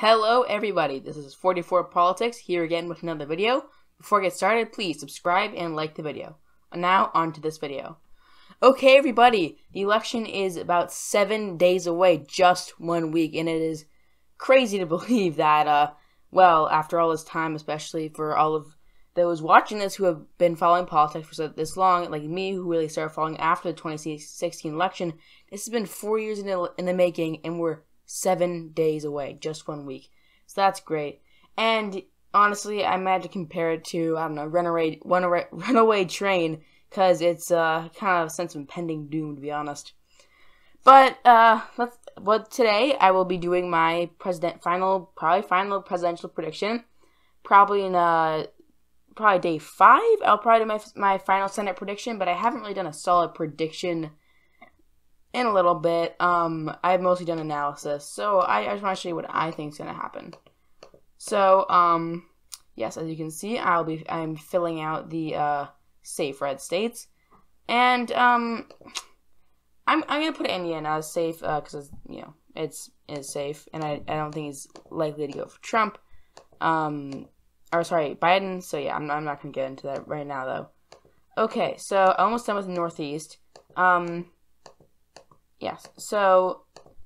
Hello everybody, this is 44 Politics here again with another video. Before I get started, please subscribe and like the video. And now, on to this video. Okay everybody, the election is about 7 days away, just 1 week, and it is crazy to believe that, well, after all this time, especially for all of those watching this who have been following politics for this long, like me, who really started following after the 2016 election, this has been 4 years in the making, and we're 7 days away, just 1 week. So that's great. And honestly, I might have to compare it to, I don't know, Runaway Train, because it's kind of a sense of impending doom, to be honest. But today I will be doing my final presidential prediction. Probably in day 5. I'll probably do my final Senate prediction, but I haven't really done a solid prediction in a little bit. I've mostly done analysis, so I just want to show you what I think is going to happen. So, yes, as you can see, I'm filling out the safe red states, and I'm gonna put Indiana as safe because it's safe, and I don't think he's likely to go for Trump, Biden. So yeah, I'm not gonna get into that right now though. Okay, so almost done with the Northeast. Yes, so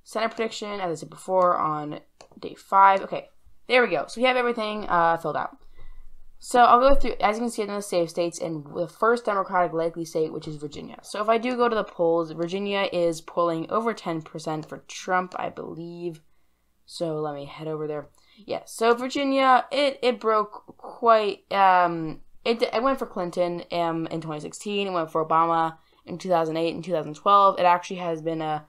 Senate prediction, as I said before, on day 5. Okay, there we go. So we have everything filled out. So I'll go through, as you can see, in the safe states, and the first Democratic likely state, which is Virginia. So if I do go to the polls, Virginia is polling over 10% for Trump, I believe. So let me head over there. Yeah, so Virginia, it broke quite, it went for Clinton in 2016, it went for Obama in 2008 and 2012. It actually has been a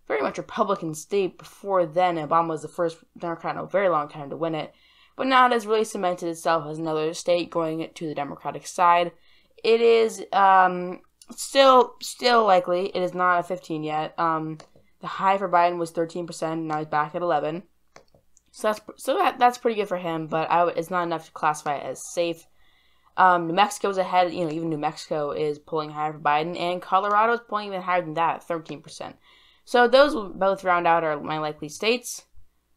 very much Republican state before then. Obama was the first Democrat in a very long time to win it. But now it has really cemented itself as another state going to the Democratic side. It is still likely. It is not a 15 yet. The high for Biden was 13%, and now he's back at 11. So that's pretty good for him, but it's not enough to classify it as safe. New Mexico's ahead. Even New Mexico is polling higher for Biden, and Colorado is polling even higher than that, 13%. So those will both round out my likely states.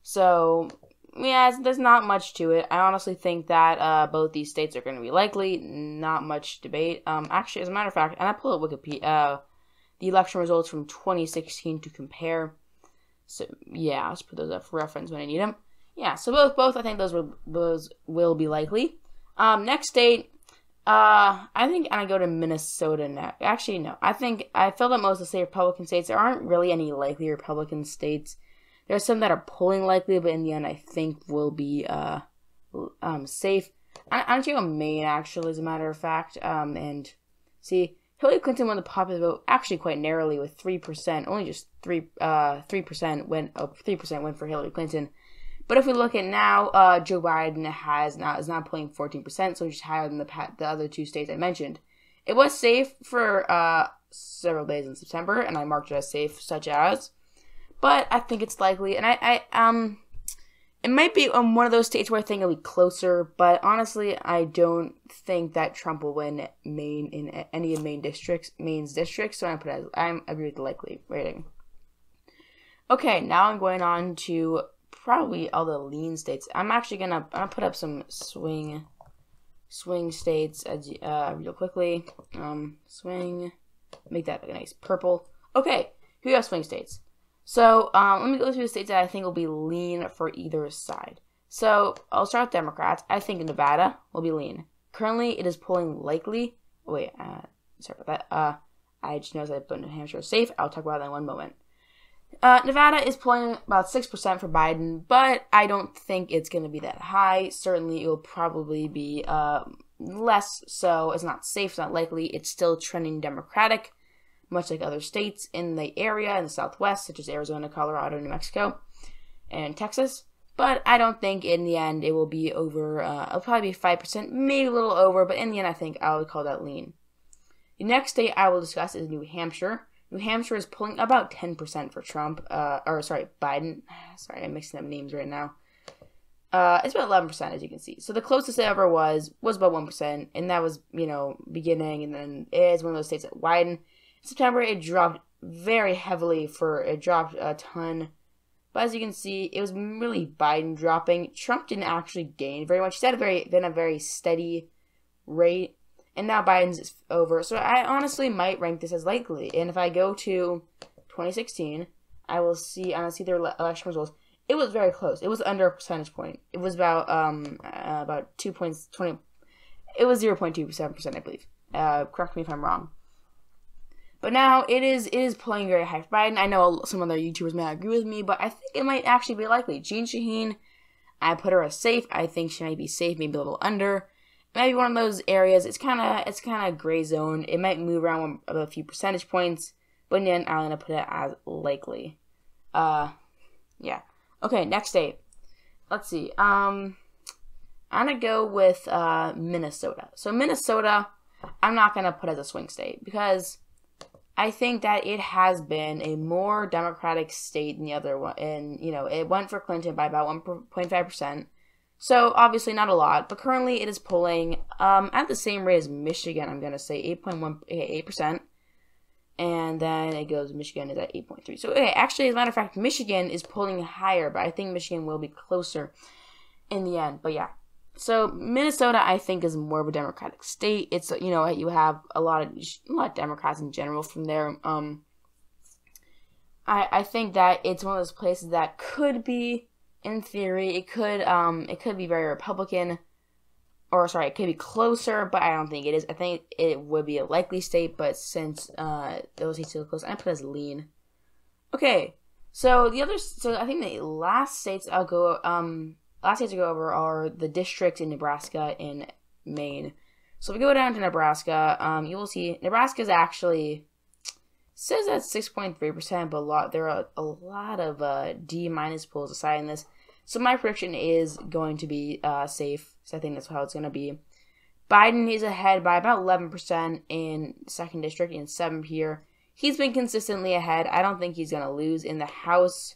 So yeah, there's not much to it. I honestly think that both these states are going to be likely. Not much debate. Actually, as a matter of fact, and I pulled up Wikipedia, the election results from 2016 to compare. So yeah, I'll just put those up for reference when I need them. Yeah, so both I think those will be likely. Next state, I think I go to Minnesota now. Actually, no. I think I filled out most of the state Republican states. There aren't really any likely Republican states. There's some that are polling likely, but in the end, I think will be safe. I'm going to go Maine, actually, as a matter of fact. And see, Hillary Clinton won the popular vote actually quite narrowly with 3%. Only just 3% went 3% went for Hillary Clinton. But if we look at now, Joe Biden is now polling 14%, so just higher than the other two states I mentioned. It was safe for several days in September, and I marked it as safe, such as. But I think it's likely, and it might be one of those states where I think it'll be closer. But honestly, I don't think that Trump will win Maine in any of Maine's districts. So I agree with the likely rating. Okay, now I'm going on to probably all the lean states. I'm actually gonna put up some swing states real quickly. Swing, make that a nice purple. Okay, here we have swing states. So let me go through the states that I think will be lean for either side. So I'll start with Democrats. I think Nevada will be lean. Currently, it is polling likely. Oh, wait, sorry about that. I just noticed I put New Hampshire safe. I'll talk about that in one moment. Nevada is polling about 6% for Biden, but I don't think it's going to be that high. Certainly, it will probably be less so. It's not safe, it's not likely. It's still trending Democratic, much like other states in the area in the Southwest, such as Arizona, Colorado, New Mexico, and Texas. But I don't think in the end it will be over. It'll probably be 5%, maybe a little over, but in the end, I think I would call that lean. The next state I will discuss is New Hampshire. New Hampshire is pulling about 10% for Trump, Biden. Sorry, I'm mixing up names right now. It's about 11%, as you can see. So the closest it ever was about 1%, and that was, beginning, and then it is one of those states that widened. In September, it dropped very heavily it dropped a ton But as you can see, it was really Biden dropping. Trump didn't actually gain very much. He's at a very steady rate. And now Biden's over. So I honestly might rank this as likely. And if I go to 2016, I will see their election results. It was very close. It was under a percentage point. It was about 2 points, 20. It was 0.27%, I believe. Correct me if I'm wrong. But now it is pulling very high for Biden. I know some other YouTubers may not agree with me, but I think it might actually be likely. Jeanne Shaheen, I put her as safe. I think she might be safe, maybe a little under. Maybe one of those areas. It's kind of gray zone. It might move around a few percentage points, but in the end, I'm gonna put it as likely. Yeah. Okay, next state. Let's see. I'm gonna go with Minnesota. So Minnesota, I'm not gonna put as a swing state because I think that it has been a more Democratic state than the other one, and it went for Clinton by about 1.5%. So obviously not a lot, but currently it is polling at the same rate as Michigan. I'm gonna say 8.18%, and then it goes Michigan is at 8.3. So okay, actually, as a matter of fact, Michigan is polling higher, but I think Michigan will be closer in the end. But yeah, so Minnesota I think is more of a Democratic state. It's you have a lot of Democrats in general from there. I think that it's one of those places that could be. In theory, it could be very Republican, or sorry, it could be closer, but I don't think it is. I think it would be a likely state, but since those states are close, I put it as lean. Okay, so I think the last states to go over are the districts in Nebraska and Maine. So if we go down to Nebraska, you will see Nebraska is actually says that's 6.3%, but there are a lot of D- polls deciding this. So my prediction is going to be safe. So I think that's how it's going to be. Biden is ahead by about 11% in 2nd District and 7th here. He's been consistently ahead. I don't think he's going to lose in the House.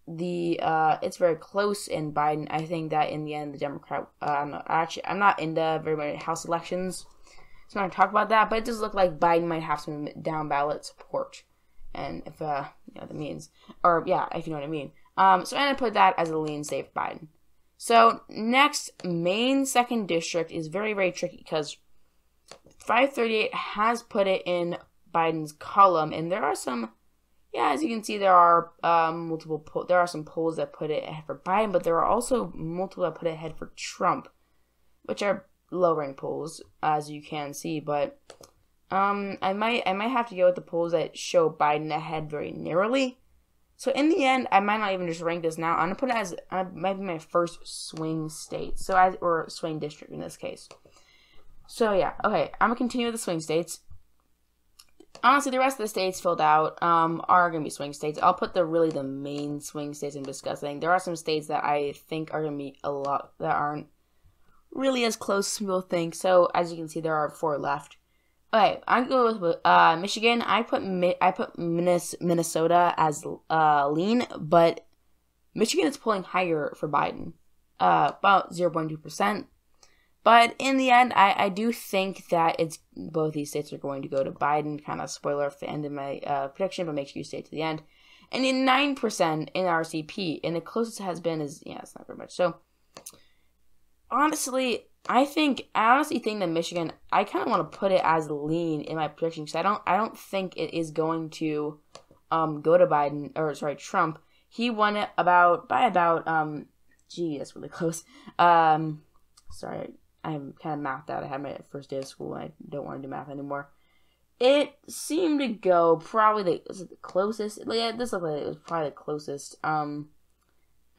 It's very close in Biden. I think that in the end, the Democrat. I'm not into very many House elections. So I'm going to talk about that, but it does look like Biden might have some down ballot support, and if that means, or yeah, if you know what I mean. So I'm going to put that as a lean safe Biden. So next, Maine 2nd District is very, very tricky because 538 has put it in Biden's column, and there are some, as you can see, there are there are some polls that put it ahead for Biden, but there are also multiple that put it ahead for Trump, which are low-rank polls, as you can see, but I might have to go with the polls that show Biden ahead very narrowly. So in the end, I might not even just rank this now. I'm gonna put it as might be my first swing state, or swing district in this case. So yeah, okay, I'm gonna continue with the swing states. Honestly, the rest of the states filled out are gonna be swing states. I'll put the main swing states I'm discussing. There are some states that I think are gonna be a lot that aren't really as close as people think. So as you can see, there are 4 left. Okay, I'm going with Michigan. I put Minnesota as lean, but Michigan is pulling higher for Biden, about 0.2%. But in the end, I do think that both these states are going to go to Biden. Kind of spoiler for the end of my prediction, but make sure you stay to the end. And in 9% in RCP, and the closest it has been is it's not very much. So honestly, I honestly think that Michigan, I kind of want to put it as lean in my prediction because I don't think it is going to go to Biden, or sorry, Trump. He won it by about that's really close. Sorry, I'm kind of mathed out. I had my first day of school and I don't want to do math anymore. It seemed to go probably was it the closest? Yeah, this looked like it was probably the closest out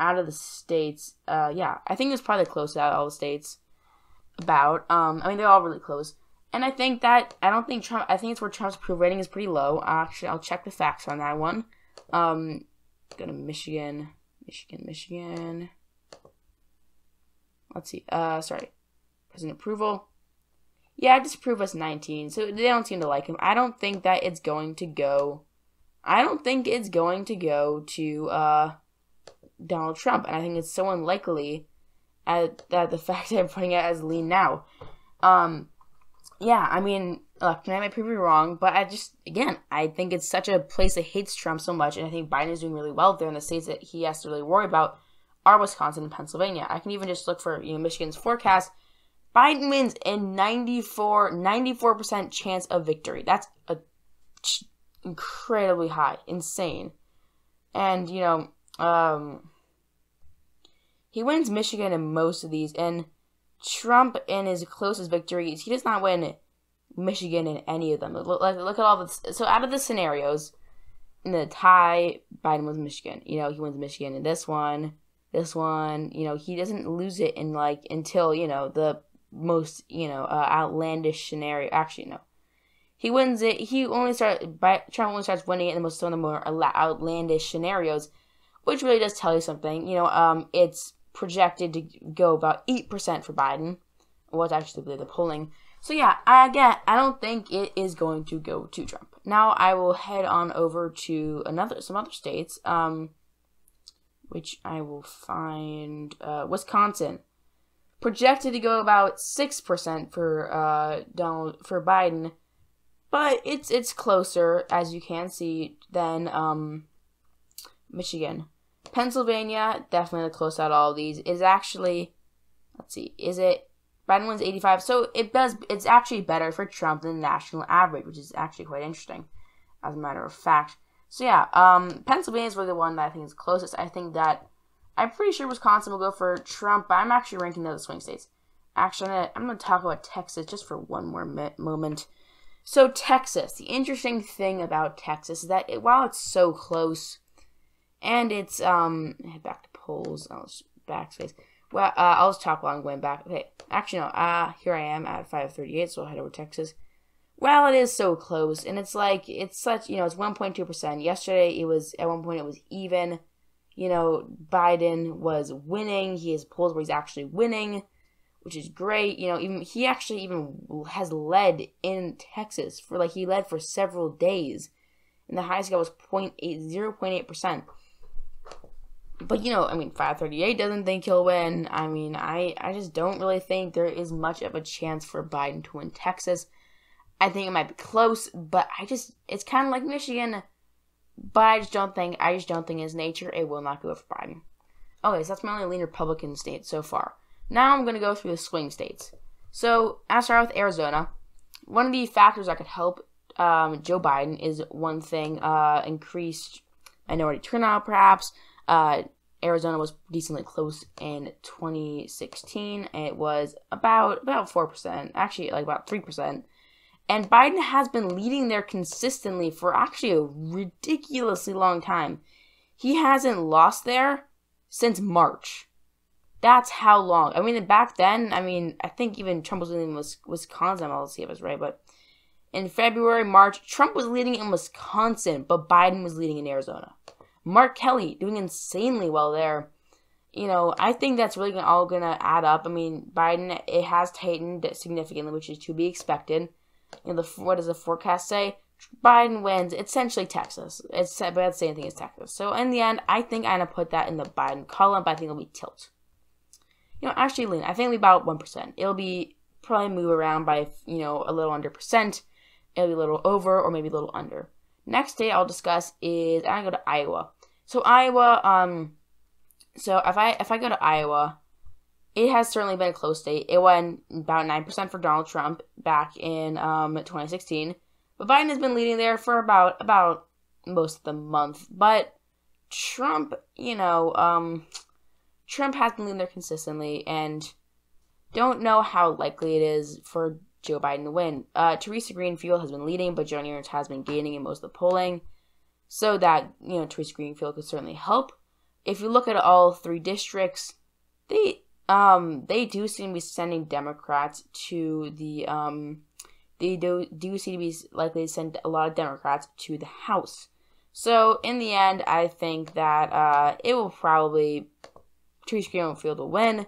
of the states. I think it was probably the closest out of all the states. They're all really close. And I think Trump, I think it's where Trump's approval rating is pretty low. Actually, I'll check the facts on that one. Go to Michigan. Let's see. Sorry. President approval. Yeah, disapproval is 19. So they don't seem to like him. I don't think it's going to go to Donald Trump. And I think it's so unlikely that the fact that I'm putting it as lean now. yeah, I mean, look, I might prove you wrong, but I think it's such a place that hates Trump so much, and I think Biden is doing really well there in the states that he has to really worry about are Wisconsin and Pennsylvania. I can even just look for, Michigan's forecast. Biden wins a 94% chance of victory. That's incredibly high, insane. And, he wins Michigan in most of these, and Trump in his closest victories, he does not win Michigan in any of them. Look at all this. So out of the scenarios, in the tie, Biden wins Michigan. He wins Michigan in this one. He doesn't lose it in until, the most, outlandish scenario. Actually, no. He wins it. Trump only starts winning it in some of the more outlandish scenarios, which really does tell you something. It's projected to go about 8% for Biden. What's actually the polling. So yeah, I don't think it is going to go to Trump. Now I will head on over to some other states, which I will find Wisconsin. Projected to go about 6% for Biden, but it's closer, as you can see, than Michigan. Pennsylvania, definitely close out all of these. Is actually, let's see, Biden wins 85, so it's actually better for Trump than the national average, which is actually quite interesting, as a matter of fact. So yeah, Pennsylvania is really the one that I think is closest. I'm pretty sure Wisconsin will go for Trump, but I'm actually ranking the other swing states. Actually, I'm going to talk about Texas just for one more moment. So Texas, the interesting thing about Texas is that while it's so close, and it's, head back to polls, I'll just backspace. Well, I'll just talk while I'm going back. Okay, actually, no, here I am at 5:38, so I'll head over to Texas. Well, it is so close, and it's such, it's 1.2%. Yesterday, at one point, it was even. Biden was winning. He has polls where he's actually winning, which is great. He actually has led in Texas he led for several days, and the highest score was 0.8%. But, 538 doesn't think he'll win. I just don't really think there is much of a chance for Biden to win Texas. I think it might be close, but it's kind of like Michigan. But I just don't think in his nature it will not go for Biden. Okay, so that's my only lean Republican state so far. Now I'm going to go through the swing states. So, I'll start with Arizona. One of the factors that could help Joe Biden is one thing, increased minority turnout, perhaps. Arizona was decently close in 2016. It was about 4%, actually about 3%. And Biden has been leading there consistently for actually a ridiculously long time. He hasn't lost there since March. That's how long. Back then, I think even Trump was leading Wisconsin. I'll see if it's right, but in February, March, Trump was leading in Wisconsin, but Biden was leading in Arizona. Mark Kelly doing insanely well there. I think that's really all going to add up. Biden, it has tightened significantly, which is to be expected. What does the forecast say? Biden wins essentially Texas. It's about the same thing as Texas. So in the end, I think I'm going to put that in the Biden column, but I think it'll be tilt. Actually, Lean, I think it'll be about 1%. It'll be probably move around by, a little under percent. It'll be a little over or maybe a little under. Next state I'll discuss is I'm gonna go to Iowa. So Iowa, so if I go to Iowa, it has certainly been a close state. It won about 9% for Donald Trump back in 2016, but Biden has been leading there for about most of the month. But Trump, Trump has been leading there consistently, and don't know how likely it is for Joe Biden to win. Theresa Greenfield has been leading, but Joni Ernst has been gaining in most of the polling. So that, Theresa Greenfield could certainly help. If you look at all three districts, they do seem to be sending Democrats to the, they do seem to be likely to send a lot of Democrats to the House. So, in the end, I think that it will probably, Theresa Greenfield will win.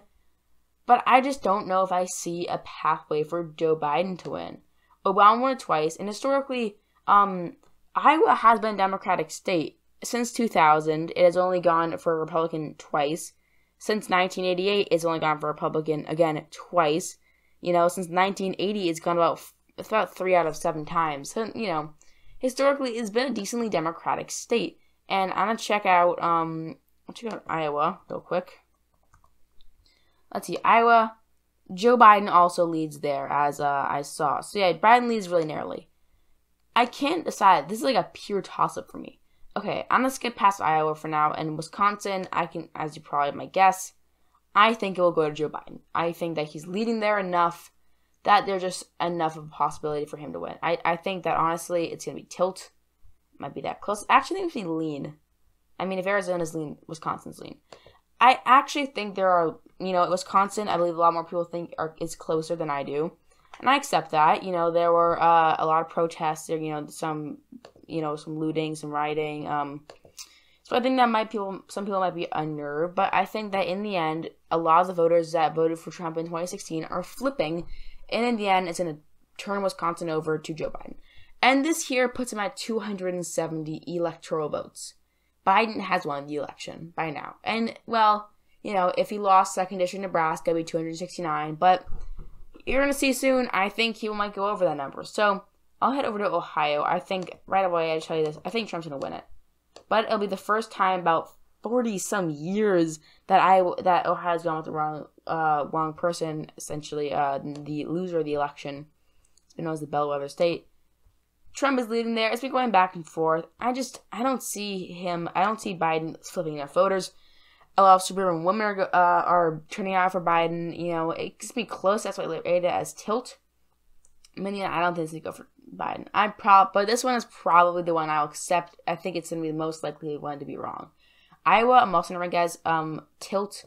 But I just don't know if I see a pathway for Joe Biden to win. Obama won it twice, and historically, Iowa has been a Democratic state. Since 2000, it has only gone for a Republican twice. Since 1988, it's only gone for a Republican, again, twice. Since 1980, it's gone about it's about 3 out of 7 times. So, you know, historically, it's been a decently Democratic state. And I'm gonna check out Iowa real quick. Let's see, Iowa. Joe Biden also leads there, as I saw. So yeah, Biden leads really narrowly. I can't decide. This is like a pure toss-up for me. Okay, I'm gonna skip past Iowa for now, and Wisconsin, I can, as you probably might guess, I think it will go to Joe Biden. I think that he's leading there enough that there's just enough of a possibility for him to win. I think that, honestly, it's gonna be tilt. Might be that close. Actually, I think it's gonna be lean. I mean, if Arizona's lean, Wisconsin's lean. I actually think there are, you know, Wisconsin, I believe a lot more people think is closer than I do. And I accept that. You know, there were a lot of protests. There, some looting, some rioting. So I think that some people might be unnerved. But I think that in the end, a lot of the voters that voted for Trump in 2016 are flipping. And in the end, it's going to turn Wisconsin over to Joe Biden. And this here puts him at 270 electoral votes. Biden has won the election by now. And, well, you know, if he lost second district Nebraska, it would be 269. But you're going to see soon, I think he might go over that number. So I'll head over to Ohio. I think, right away, I tell you this, I think Trump's going to win it. But it'll be the first time about 40-some years that Ohio's gone with the wrong person, essentially, the loser of the election. It's been known as the bellwether state. Trump is leading there. It's been going back and forth. I don't see Biden flipping enough voters. A lot of suburban women are turning out for Biden. You know, it could be close. That's why I rate it as tilt. I mean, I don't think it's going to go for Biden. But this one is probably the one I'll accept. I think it's going to be the most likely one to be wrong. Iowa, I'm also going to rank as tilt,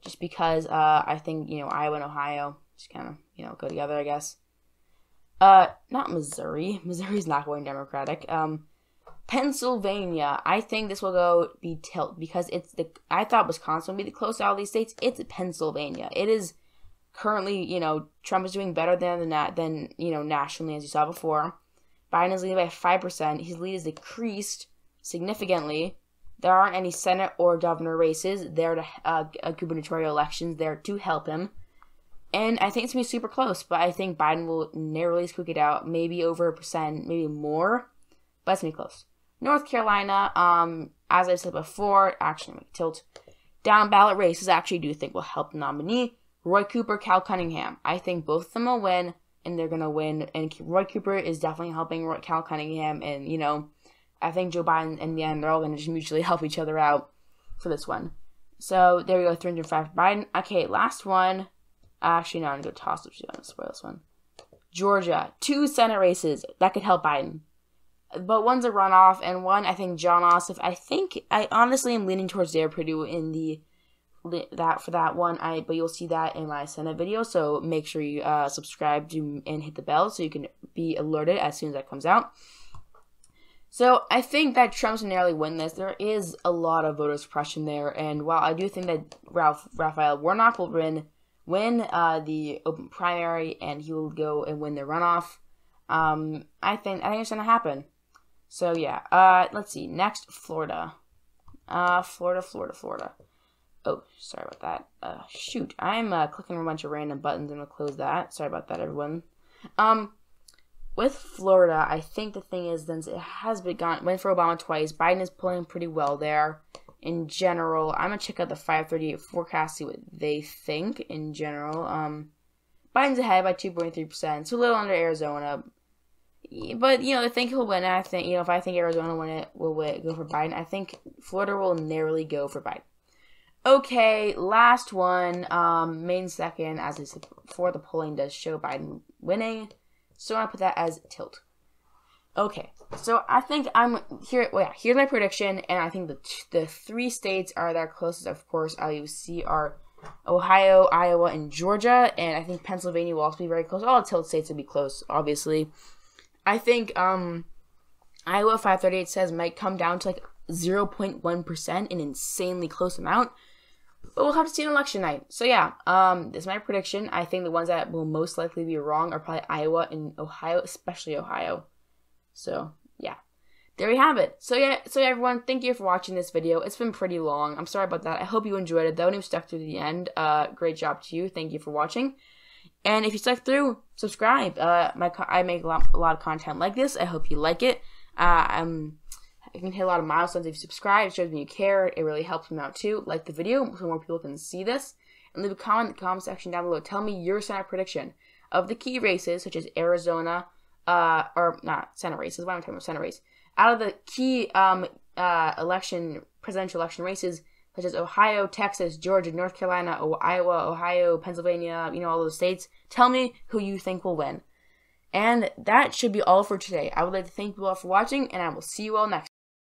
just because I think, you know, Iowa and Ohio just kind of, you know, go together, I guess. Not Missouri. Missouri's not going Democratic. Pennsylvania, I think this will be tilt, because I thought Wisconsin would be the closest of all these states. It's Pennsylvania. It is currently, you know, Trump is doing better than you know, nationally, as you saw before. Biden is leading by 5%. His lead is decreased significantly. There aren't any Senate or governor races there to gubernatorial elections there to help him. And I think it's going to be super close, but I think Biden will narrowly squeak it out, maybe over 1%, maybe more, but it's going to be close. North Carolina, as I said before, actually make tilt. Down ballot races, I actually do think will help the nominee. Roy Cooper, Cal Cunningham. I think both of them will win, and they're going to win. And Roy Cooper is definitely helping Cal Cunningham, and, you know, I think Joe Biden, in the end, they're all going to just mutually help each other out for this one. So, there we go, 305 for Biden. Okay, last one. Actually, no, I'm going to go toss-up. I'm going to spoil this one. Georgia. 2 Senate races. That could help Biden. But one's a runoff, and one, I think, John Ossoff. I honestly am leaning towards Dare Perdue in for that one. But you'll see that in my Senate video, so make sure you subscribe and hit the bell so you can be alerted as soon as that comes out. So I think that Trump's going to narrowly win this. There is a lot of voter suppression there, and while I do think that Raphael Warnock will win the open primary, and he will go and win the runoff, I think it's going to happen. So yeah, let's see. Next, Florida. Florida. Oh, sorry about that. Shoot, I'm clicking a bunch of random buttons, and we'll close that. Sorry about that, everyone. With Florida, I think the thing is, since it has went for Obama twice, Biden is pulling pretty well there. In general, I'm gonna check out the 538 forecast, see what they think in general. Biden's ahead by 2.3%, so a little under Arizona. But, you know, I think he'll win. I think, you know, if I think Arizona will go for Biden. I think Florida will narrowly go for Biden. Okay, last one. Maine second, as I said before, the polling does show Biden winning. So I'm gonna put that as tilt. Okay, so I think I'm here. Well, yeah, here's my prediction, and I think the 3 states are that closest. Of course, you see are Ohio, Iowa, and Georgia, and I think Pennsylvania will also be very close. All the tilt states will be close, obviously. I think Iowa 538 says might come down to like 0.1%, an insanely close amount. But we'll have to see on election night. So yeah, this is my prediction. I think the ones that will most likely be wrong are probably Iowa and Ohio, especially Ohio. So yeah, there we have it. So yeah, everyone, thank you for watching this video. It's been pretty long. I'm sorry about that. I hope you enjoyed it though, and you stuck through the end. Great job to you. Thank you for watching. And if you stuck through, subscribe. I make a lot of content like this. I hope you like it. I can hit a lot of milestones if you subscribe. It shows me you care. It really helps me out too. Like the video so more people can see this. And leave a comment in the comment section down below. Tell me your Senate prediction of the key races, such as Arizona, or not Senate races. Why am I talking about Senate race? Out of the key presidential election races, such as Ohio, Texas, Georgia, North Carolina, Iowa, Ohio, Pennsylvania, all those states. Tell me who you think will win. And that should be all for today. I would like to thank you all for watching, and I will see you all next time.